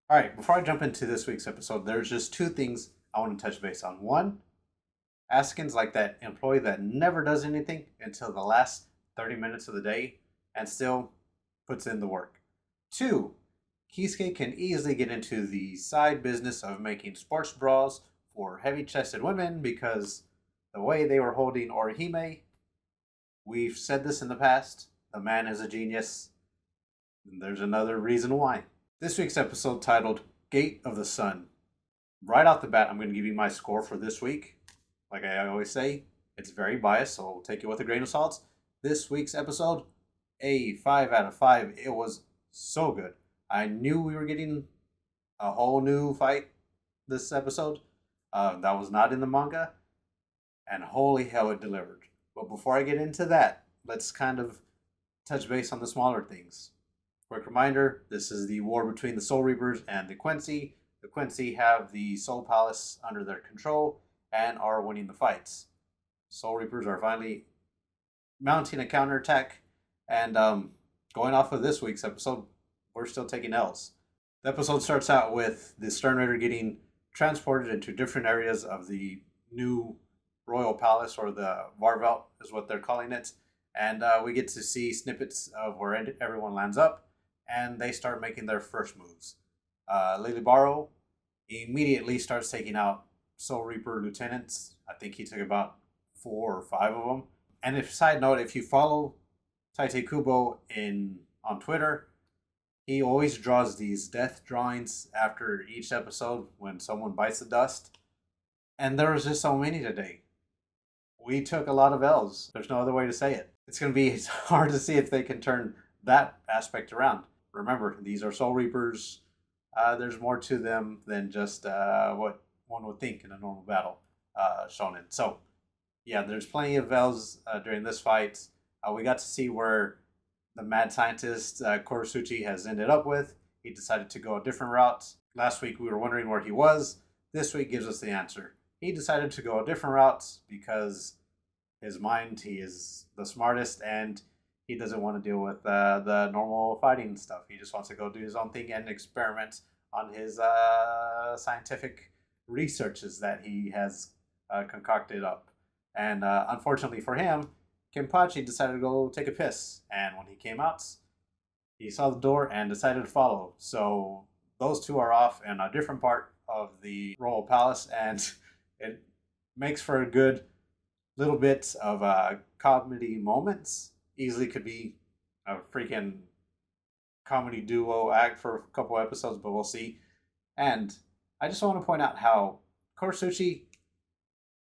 All right, before I jump into this week's episode, there's just two things I want to touch base on. One, Askins like that employee that never does anything until the last 30 minutes of the day and still puts in the work. Two, Kisuke can easily get into the side business of making sports bras for heavy chested women because the way they were holding Orihime, we've said this in the past, the man is a genius. And there's another reason why. This week's episode titled Gate of the Sun. Right off the bat, I'm going to give you my score for this week. Like I always say, it's very biased, so we'll take it with a grain of salt. This week's episode, a 5 out of 5. It was so good. I knew we were getting a whole new fight this episode. That was not in the manga, and holy hell, it delivered. But before I get into that, let's kind of touch base on the smaller things. Quick reminder, this is the war between the Soul Reapers and the Quincy. The Quincy have the Soul Palace under their control and are winning the fights. Soul Reapers are finally mounting a counterattack, and going off of this week's episode, we're still taking L's. The episode starts out with the Stern Raider getting transported into different areas of the new Royal Palace, or the Varvelt is what they're calling it, and we get to see snippets of where everyone lands up, and they start making their first moves. Lily Barrow immediately starts taking out Soul Reaper lieutenants. I think he took about 4 or 5 of them. And if side note, if you follow Taite Kubo on Twitter, he always draws these death drawings after each episode when someone bites the dust. And there was just so many today. We took a lot of L's. There's no other way to say it. It's going to be hard to see if they can turn that aspect around. Remember, these are Soul Reapers. There's more to them than just what one would think in a normal battle shonen. So, yeah, there's plenty of L's during this fight. We got to see where the mad scientist Korosuchi has ended up with. He decided to go a different route. Last week we were wondering where he was. This week gives us the answer. He decided to go a different route because his mind, he is the smartest, and he doesn't want to deal with the normal fighting stuff. He just wants to go do his own thing and experiment on his scientific researches that he has concocted up. And unfortunately for him, Kenpachi decided to go take a piss. And when he came out, he saw the door and decided to follow. So those two are off in a different part of the Royal Palace, and it makes for a good little bit of comedy moments. Easily could be a freaking comedy duo act for a couple episodes, but we'll see. And I just want to point out how Korosuchi,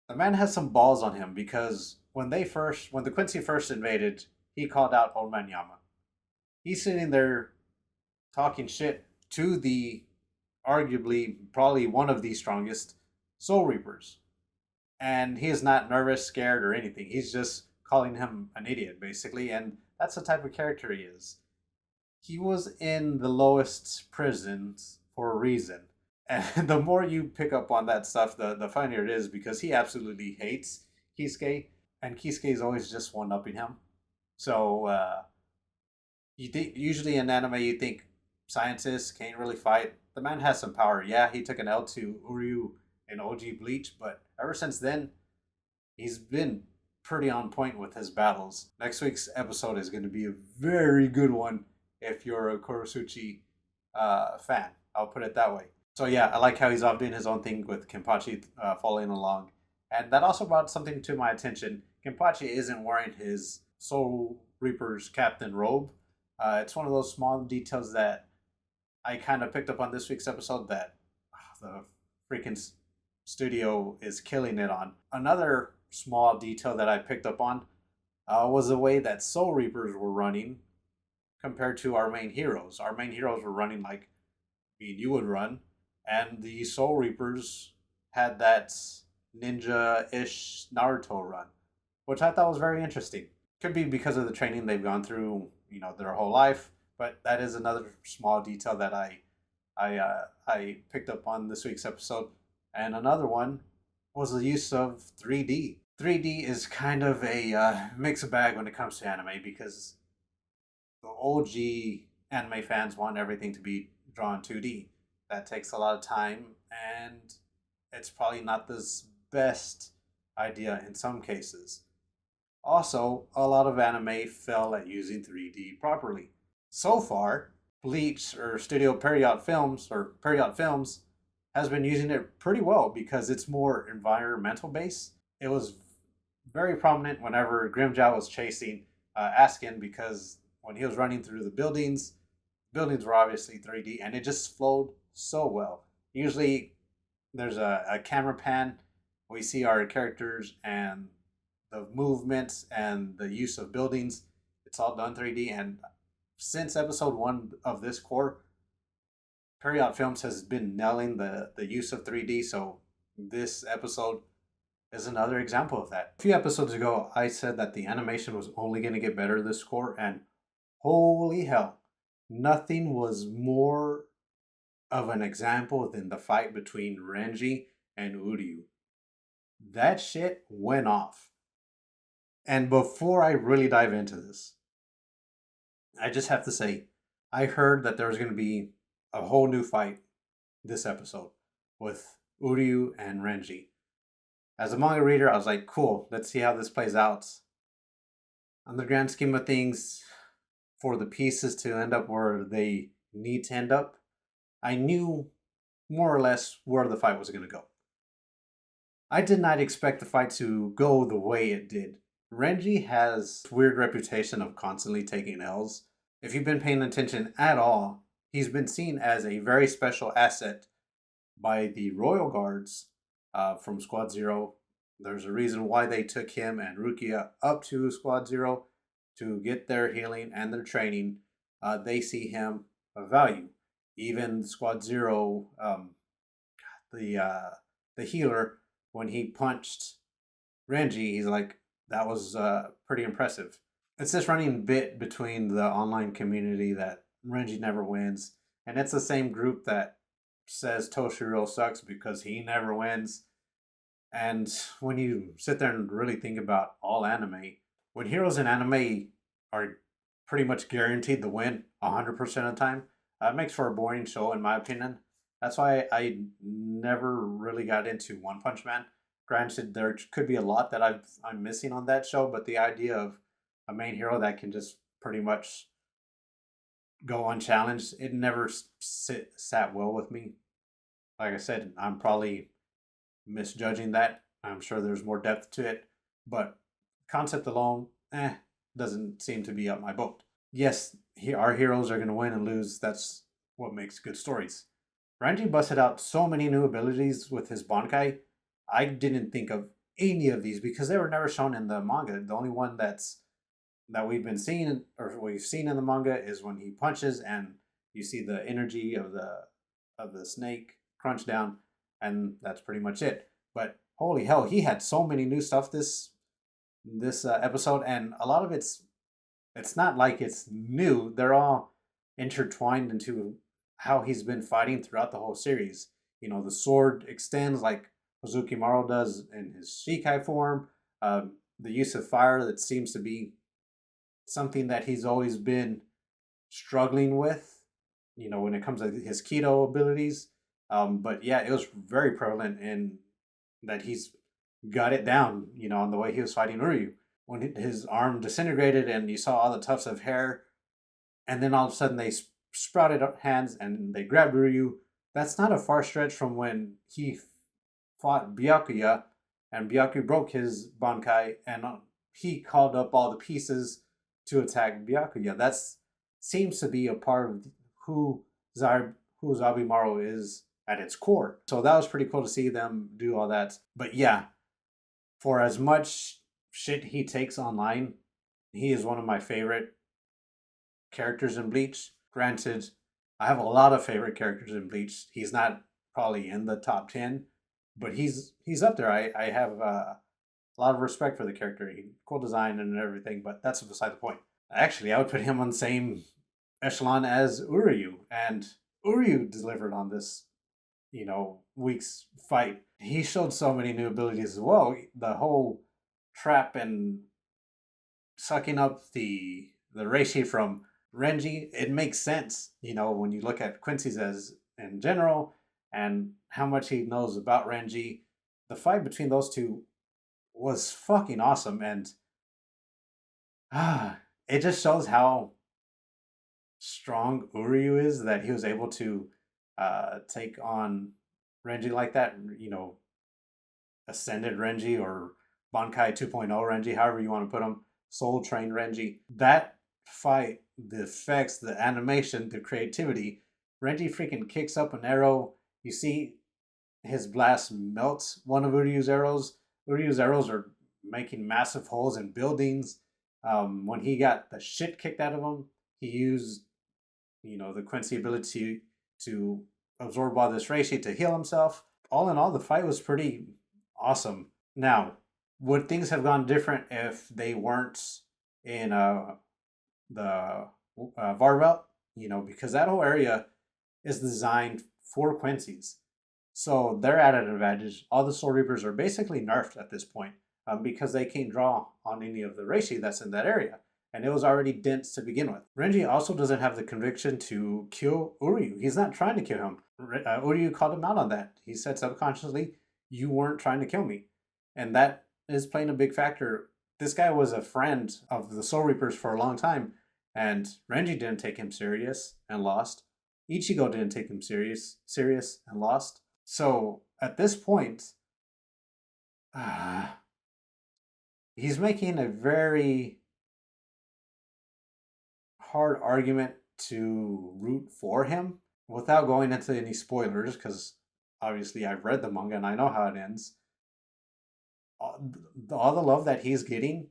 the man has some balls on him, because when the Quincy first invaded, he called out Old Man Yama. He's sitting there talking shit to the arguably probably one of the strongest Soul Reapers. And he is not nervous, scared, or anything. He's just calling him an idiot, basically. And that's the type of character he is. He was in the lowest prisons for a reason. And the more you pick up on that stuff, the funnier it is, because he absolutely hates Kisuke. And Kisuke is always just one-upping him. So, usually in anime you think scientists can't really fight. The man has some power. Yeah, he took an L to Uryu in OG Bleach, but ever since then, he's been pretty on point with his battles. Next week's episode is going to be a very good one if you're a Korosuchi fan. I'll put it that way. So yeah, I like how he's off doing his own thing with Kenpachi following along. And that also brought something to my attention. Kenpachi isn't wearing his Soul Reaper's captain robe. It's one of those small details that I kind of picked up on this week's episode that the freaking studio is killing it on. Another small detail that I picked up on was the way that Soul Reapers were running compared to our main heroes. Our main heroes were running like me and you would run, and the Soul Reapers had that ninja-ish Naruto run, which I thought was very interesting. Could be because of the training they've gone through, their whole life, but that is another small detail that I picked up on this week's episode. And another one was the use of 3D. 3D is kind of a mixed bag when it comes to anime, because the OG anime fans want everything to be drawn 2D. That takes a lot of time, and it's probably not the best idea in some cases. Also, a lot of anime fail at using 3D properly. So far, Bleach or Studio Period Films has been using it pretty well because it's more environmental based. It was very prominent whenever Grimjaw was chasing Askin because when he was running through the buildings were obviously 3D and it just flowed so well. Usually there's a camera pan, we see our characters and the movements and the use of buildings. It's all done 3D. And since episode one of this core, Period Films has been nailing the use of 3D. So this episode is another example of that. A few episodes ago, I said that the animation was only going to get better this core, and holy hell, nothing was more of an example than the fight between Renji and Uryu. That shit went off. And before I really dive into this, I just have to say, I heard that there was going to be a whole new fight this episode with Uryu and Renji. As a manga reader, I was like, cool, let's see how this plays out. On the grand scheme of things, for the pieces to end up where they need to end up, I knew more or less where the fight was going to go. I did not expect the fight to go the way it did. Renji has a weird reputation of constantly taking L's. If you've been paying attention at all, he's been seen as a very special asset by the Royal Guards from Squad Zero. There's a reason why they took him and Rukia up to Squad Zero to get their healing and their training. They see him of value. Even Squad Zero, the healer, when he punched Renji, he's like, that was pretty impressive. It's this running bit between the online community that Renji never wins, and it's the same group that says Toshiro sucks because he never wins. And when you sit there and really think about all anime, when heroes in anime are pretty much guaranteed to win 100% of the time, it makes for a boring show in my opinion. That's why I never really got into One Punch Man. Granted, there could be a lot that I'm missing on that show, but the idea of a main hero that can just pretty much go unchallenged, it never sat well with me. Like I said, I'm probably misjudging that. I'm sure there's more depth to it, but concept alone, doesn't seem to be up my boat. Yes, our heroes are going to win and lose. That's what makes good stories. Ranji busted out so many new abilities with his Bankai. I didn't think of any of these because they were never shown in the manga. The only one that we've been seeing or we've seen in the manga is when he punches and you see the energy of the snake crunch down, and that's pretty much it. But holy hell, he had so many new stuff this episode, and a lot of it's not like it's new. They're all intertwined into how he's been fighting throughout the whole series. You know, the sword extends like Uzukimaru does in his Shikai form. The use of fire that seems to be something that he's always been struggling with, you know, when it comes to his Keto abilities. But yeah, it was very prevalent in that he's got it down, you know, on the way he was fighting Uryu. When his arm disintegrated and you saw all the tufts of hair, and then all of a sudden they sprouted up hands and they grabbed Uryu. That's not a far stretch from when he fought Byakuya and Byakuya broke his Bankai and he called up all the pieces to attack Byakuya. That seems to be a part of who Zabimaru is at its core. So that was pretty cool to see them do all that. But yeah, for as much shit he takes online, he is one of my favorite characters in Bleach. Granted, I have a lot of favorite characters in Bleach. He's not probably in the top 10, but he's up there. I have a lot of respect for the character. Cool design and everything, but that's beside the point. Actually, I would put him on the same echelon as Uryu, and Uryu delivered on this, you know, week's fight. He showed so many new abilities as well. The whole trap and sucking up the reishi from Renji, it makes sense, you know, when you look at Quincy's as in general and how much he knows about Renji. The fight between those two was fucking awesome, and it just shows how strong Uryu is that he was able to take on Renji like that. You know, Ascended Renji or Bankai 2.0 Renji, however you want to put him, Soul Train Renji. That fight, the effects, the animation, the creativity. Renji freaking kicks up an arrow. You see his blast melts one of Uryu's arrows. Uryu's arrows are making massive holes in buildings. When he got the shit kicked out of him, he used, the Quincy ability to absorb all this reishi to heal himself. All in all, the fight was pretty awesome. Now, would things have gone different if they weren't in the Varvelt? Because that whole area is designed for Quincy's. So they're at an advantage. All the Soul Reapers are basically nerfed at this point because they can't draw on any of the reishi that's in that area. And it was already dense to begin with. Renji also doesn't have the conviction to kill Uryu. He's not trying to kill him. Uryu called him out on that. He said subconsciously, you weren't trying to kill me. And that is playing a big factor. This guy was a friend of the Soul Reapers for a long time, and Renji didn't take him serious and lost. Ichigo didn't take him serious and lost. So at this point, he's making a very hard argument to root for him without going into any spoilers, because obviously I've read the manga and I know how it ends. All the love that he's getting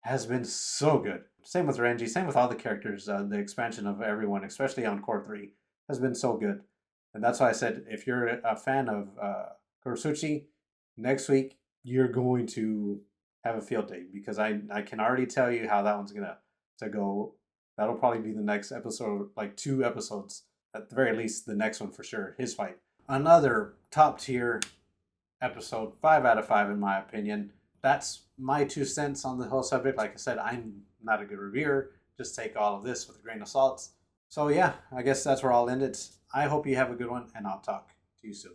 has been so good. Same with Renji, same with all the characters. The expansion of everyone, especially on Core 3, has been so good. And that's why I said, if you're a fan of Kurosuchi, next week you're going to have a field day, because I can already tell you how that one's going to go. That'll probably be the next episode, like 2 episodes. At the very least, the next one for sure, his fight. Another top tier episode, 5 out of 5 in my opinion. That's my 2 cents on the whole subject. Like I said, I'm not a good reviewer. Just take all of this with a grain of salt. So yeah, I guess that's where I'll end it. I hope you have a good one, and I'll talk to you soon.